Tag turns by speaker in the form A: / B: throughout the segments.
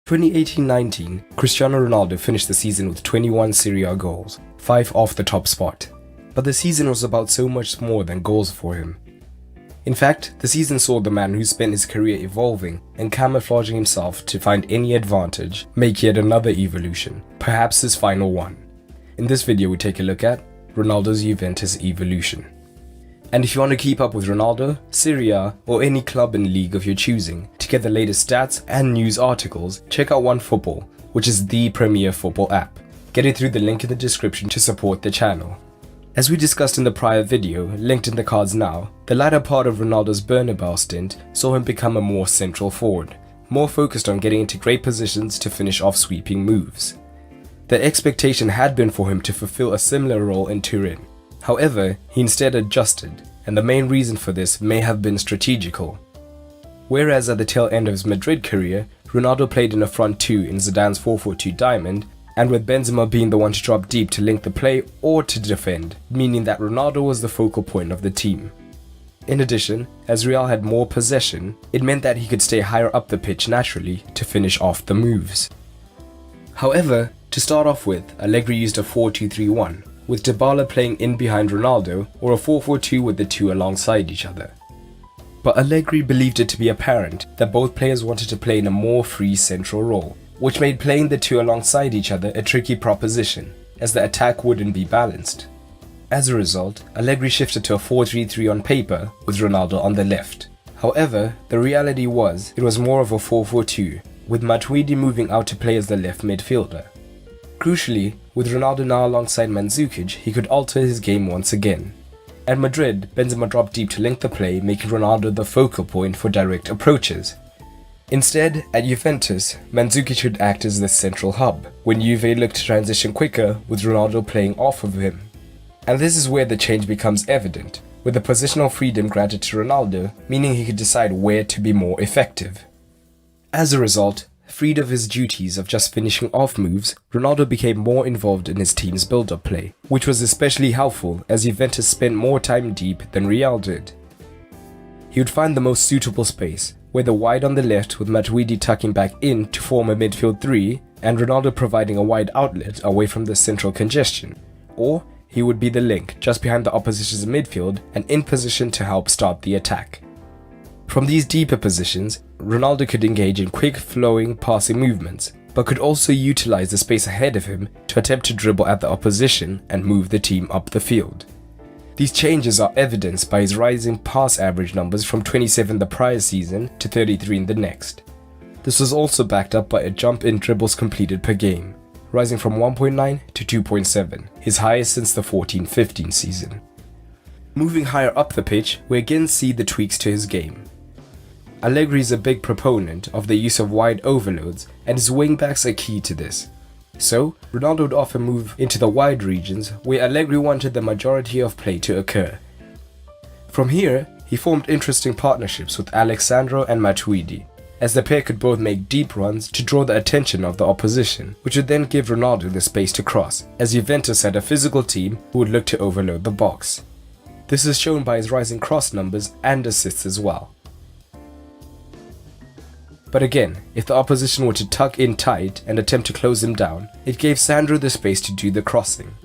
A: 2018-19, Cristiano Ronaldo finished the season with 21 Serie A goals, 5 off the top spot. But the season was about so much more than goals for him. In fact, the season saw the man who spent his career evolving and camouflaging himself to find any advantage make yet another evolution, perhaps his final one. In this video we take a look at Ronaldo's Juventus evolution. And if you want to keep up with Ronaldo, Serie A, or any club and league of your choosing, to get the latest stats and news articles, check out OneFootball, which is the premier football app. Get it through the link in the description to support the channel. As we discussed in the prior video, linked in the cards now, the latter part of Ronaldo's Bernabeu stint saw him become a more central forward, more focused on getting into great positions to finish off sweeping moves. The expectation had been for him to fulfill a similar role in Turin. However, he instead adjusted, and the main reason for this may have been strategical. Whereas at the tail end of his Madrid career, Ronaldo played in a front two in Zidane's 4-4-2 diamond, and with Benzema being the one to drop deep to link the play or to defend, meaning that Ronaldo was the focal point of the team. In addition, as Real had more possession, it meant that he could stay higher up the pitch naturally to finish off the moves. However, to start off with, Allegri used a 4-2-3-1, with Dybala playing in behind Ronaldo, or a 4-4-2 with the two alongside each other. But Allegri believed it to be apparent that both players wanted to play in a more free central role, which made playing the two alongside each other a tricky proposition, as the attack wouldn't be balanced. As a result, Allegri shifted to a 4-3-3 on paper, with Ronaldo on the left. However, the reality was, it was more of a 4-4-2, with Matuidi moving out to play as the left midfielder. Crucially, with Ronaldo now alongside Mandzukic, he could alter his game once again. At Madrid, Benzema dropped deep to link the play, making Ronaldo the focal point for direct approaches. Instead, at Juventus, Mandzukic would act as the central hub, when Juve looked to transition quicker with Ronaldo playing off of him. And this is where the change becomes evident, with the positional freedom granted to Ronaldo, meaning he could decide where to be more effective. As a result, freed of his duties of just finishing off moves, Ronaldo became more involved in his team's build-up play, which was especially helpful as Juventus spent more time deep than Real did. He would find the most suitable space, whether wide on the left with Matuidi tucking back in to form a midfield three and Ronaldo providing a wide outlet away from the central congestion, or he would be the link just behind the opposition's midfield and in position to help start the attack. From these deeper positions, Ronaldo could engage in quick flowing passing movements, but could also utilize the space ahead of him to attempt to dribble at the opposition and move the team up the field. These changes are evidenced by his rising pass average numbers from 27 the prior season to 33 in the next. This was also backed up by a jump in dribbles completed per game, rising from 1.9 to 2.7, his highest since the 14-15 season. Moving higher up the pitch, we again see the tweaks to his game. Allegri is a big proponent of the use of wide overloads, and his wingbacks are key to this. So, Ronaldo would often move into the wide regions where Allegri wanted the majority of play to occur. From here, he formed interesting partnerships with Alexandro and Matuidi, as the pair could both make deep runs to draw the attention of the opposition, which would then give Ronaldo the space to cross, as Juventus had a physical team who would look to overload the box. This is shown by his rising cross numbers and assists as well. But again, if the opposition were to tuck in tight and attempt to close him down, it gave Sandro the space to do the crossing.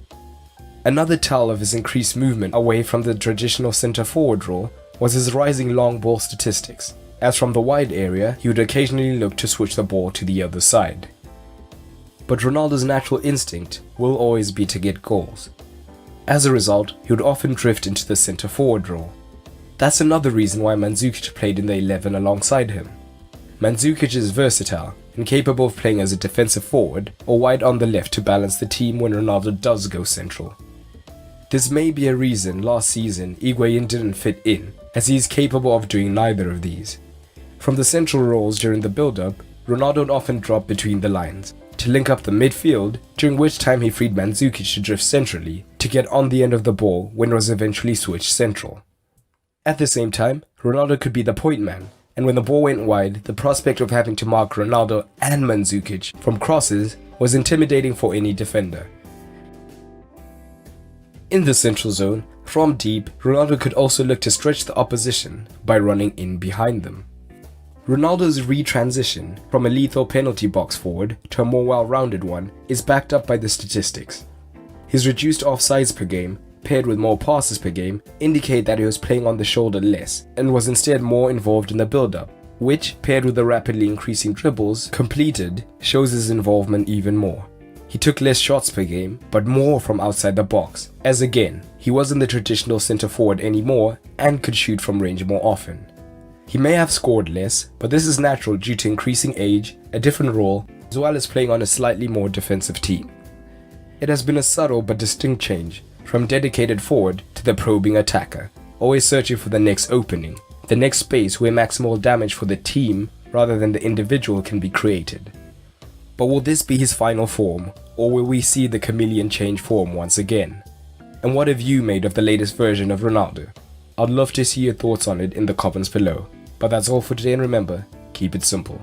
A: Another tell of his increased movement away from the traditional centre-forward role was his rising long ball statistics, as from the wide area he would occasionally look to switch the ball to the other side. But Ronaldo's natural instinct will always be to get goals. As a result, he would often drift into the centre-forward role. That's another reason why Mandzukic played in the 11 alongside him. Mandzukic is versatile and capable of playing as a defensive forward or wide on the left to balance the team when Ronaldo does go central. This may be a reason last season Higuain didn't fit in, as he is capable of doing neither of these. From the central roles during the build-up, Ronaldo would often drop between the lines to link up the midfield, during which time he freed Mandzukic to drift centrally to get on the end of the ball when it was eventually switched central. At the same time, Ronaldo could be the point man, and when the ball went wide, the prospect of having to mark Ronaldo and Mandzukic from crosses was intimidating for any defender. In the central zone, from deep, Ronaldo could also look to stretch the opposition by running in behind them. Ronaldo's retransition from a lethal penalty box forward to a more well-rounded one is backed up by the statistics. His reduced offsides per game, paired with more passes per game, indicate that he was playing on the shoulder less and was instead more involved in the build-up, which, paired with the rapidly increasing dribbles completed, shows his involvement even more. He took less shots per game, but more from outside the box, as again, he wasn't the traditional centre forward anymore and could shoot from range more often. He may have scored less, but this is natural due to increasing age, a different role, as well as playing on a slightly more defensive team. It has been a subtle but distinct change, from dedicated forward to the probing attacker, always searching for the next opening, the next space where maximal damage for the team rather than the individual can be created. But will this be his final form, or will we see the chameleon change form once again? And what have you made of the latest version of Ronaldo? I'd love to see your thoughts on it in the comments below. But that's all for today, and remember, keep it simple.